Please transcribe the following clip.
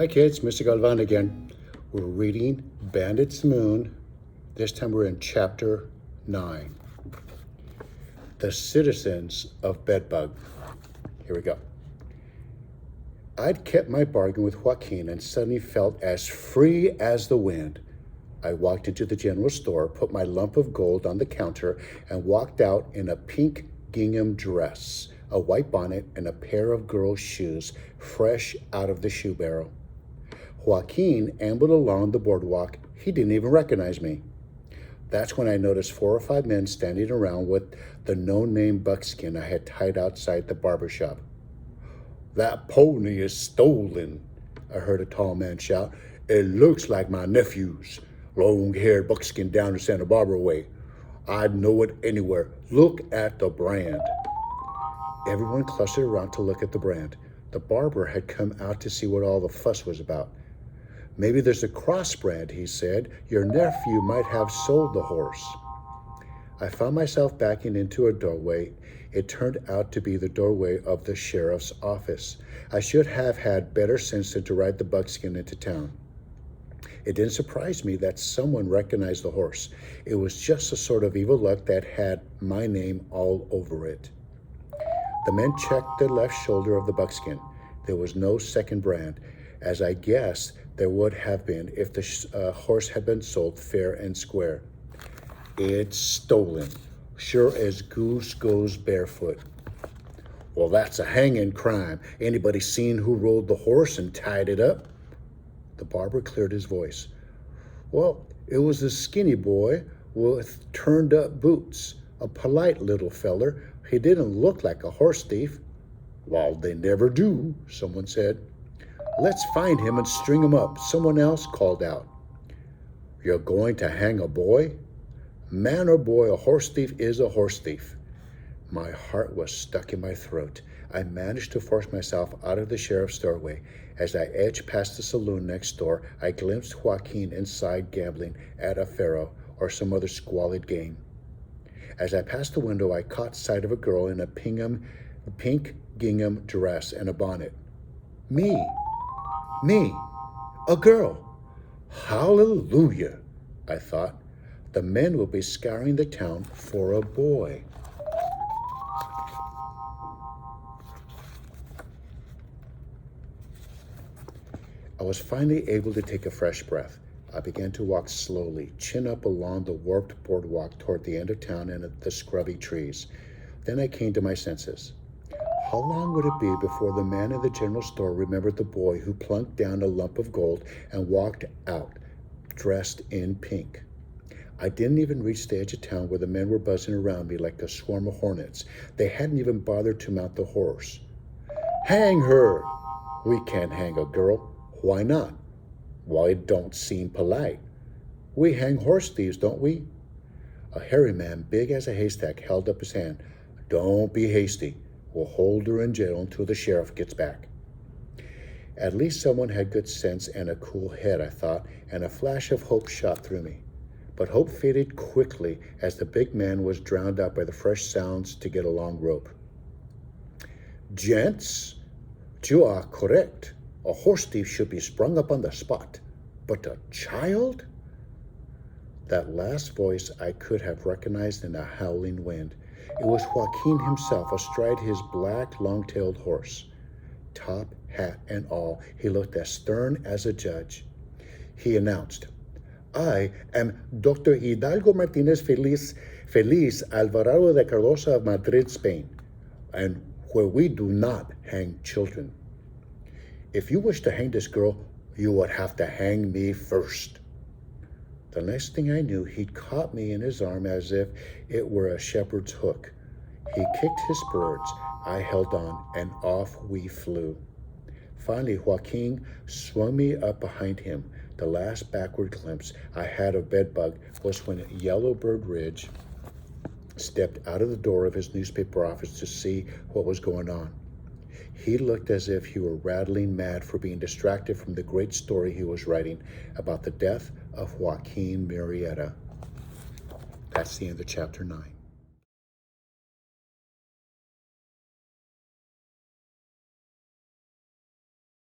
Hi kids, Mr. Galvan again. We're reading Bandit's Moon. This time we're in chapter 9. The Citizens of Bedbug. Here we go. I'd kept my bargain with Joaquin and suddenly felt as free as the wind. I walked into the general store, put my lump of gold on the counter, and walked out in a pink gingham dress, a white bonnet, and a pair of girls' shoes fresh out of the shoe barrel. Joaquin ambled along the boardwalk. He didn't even recognize me. That's when I noticed 4 or 5 men standing around with the no-name buckskin I had tied outside the barber shop. "That pony is stolen," I heard a tall man shout. "It looks like my nephew's. Long-haired buckskin down the Santa Barbara way. I'd know it anywhere. Look at the brand." Everyone clustered around to look at the brand. The barber had come out to see what all the fuss was about. "Maybe there's a cross brand," he said. "Your nephew might have sold the horse." I found myself backing into a doorway. It turned out to be the doorway of the sheriff's office. I should have had better sense than to ride the buckskin into town. It didn't surprise me that someone recognized the horse. It was just a sort of evil luck that had my name all over it. The men checked the left shoulder of the buckskin. There was no second brand, as I guessed there would have been if the horse had been sold fair and square. "It's stolen, sure as goose goes barefoot." "Well, that's a hanging crime. Anybody seen who rode the horse and tied it up?" The barber cleared his voice. "Well, it was a skinny boy with turned-up boots, a polite little feller. He didn't look like a horse thief." "Well, they never do," someone said. "Let's find him and string him up," someone else called out. "You're going to hang a boy? Man or boy, a horse thief is a horse thief." My heart was stuck in my throat. I managed to force myself out of the sheriff's doorway. As I edged past the saloon next door, I glimpsed Joaquin inside gambling at a faro or some other squalid game. As I passed the window, I caught sight of a girl in a pink gingham dress and a bonnet. Me, a girl. Hallelujah, I thought. The men will be scouring the town for a boy. I was finally able to take a fresh breath. I began to walk slowly, chin up along the warped boardwalk toward the end of town and the scrubby trees. Then I came to my senses. How long would it be before the man in the general store remembered the boy who plunked down a lump of gold and walked out, dressed in pink? I didn't even reach the edge of town where the men were buzzing around me like a swarm of hornets. They hadn't even bothered to mount the horse. "Hang her!" "We can't hang a girl." "Why not?" "Well, it don't seem polite. We hang horse thieves, don't we?" A hairy man, big as a haystack, held up his hand. "Don't be hasty. We'll hold her in jail until the sheriff gets back." At least someone had good sense and a cool head, I thought, and a flash of hope shot through me. But hope faded quickly as the big man was drowned out by the fresh sounds to get a long rope. "Gents, you are correct. A horse thief should be sprung up on the spot. But a child?" That last voice I could have recognized in a howling wind. It was Joaquin himself, astride his black, long-tailed horse. Top, hat, and all, he looked as stern as a judge. He announced, "I am Dr. Hidalgo Martinez Feliz Alvarado de Cardosa of Madrid, Spain, and where we do not hang children. If you wish to hang this girl, you would have to hang me first." The next thing I knew, he'd caught me in his arm as if it were a shepherd's hook. He kicked his spurs. I held on, and off we flew. Finally, Joaquin swung me up behind him. The last backward glimpse I had of Bedbug was when Yellowbird Ridge stepped out of the door of his newspaper office to see what was going on. He looked as if he were rattling mad for being distracted from the great story he was writing about the death of Joaquin Murrieta. That's the end of chapter 9.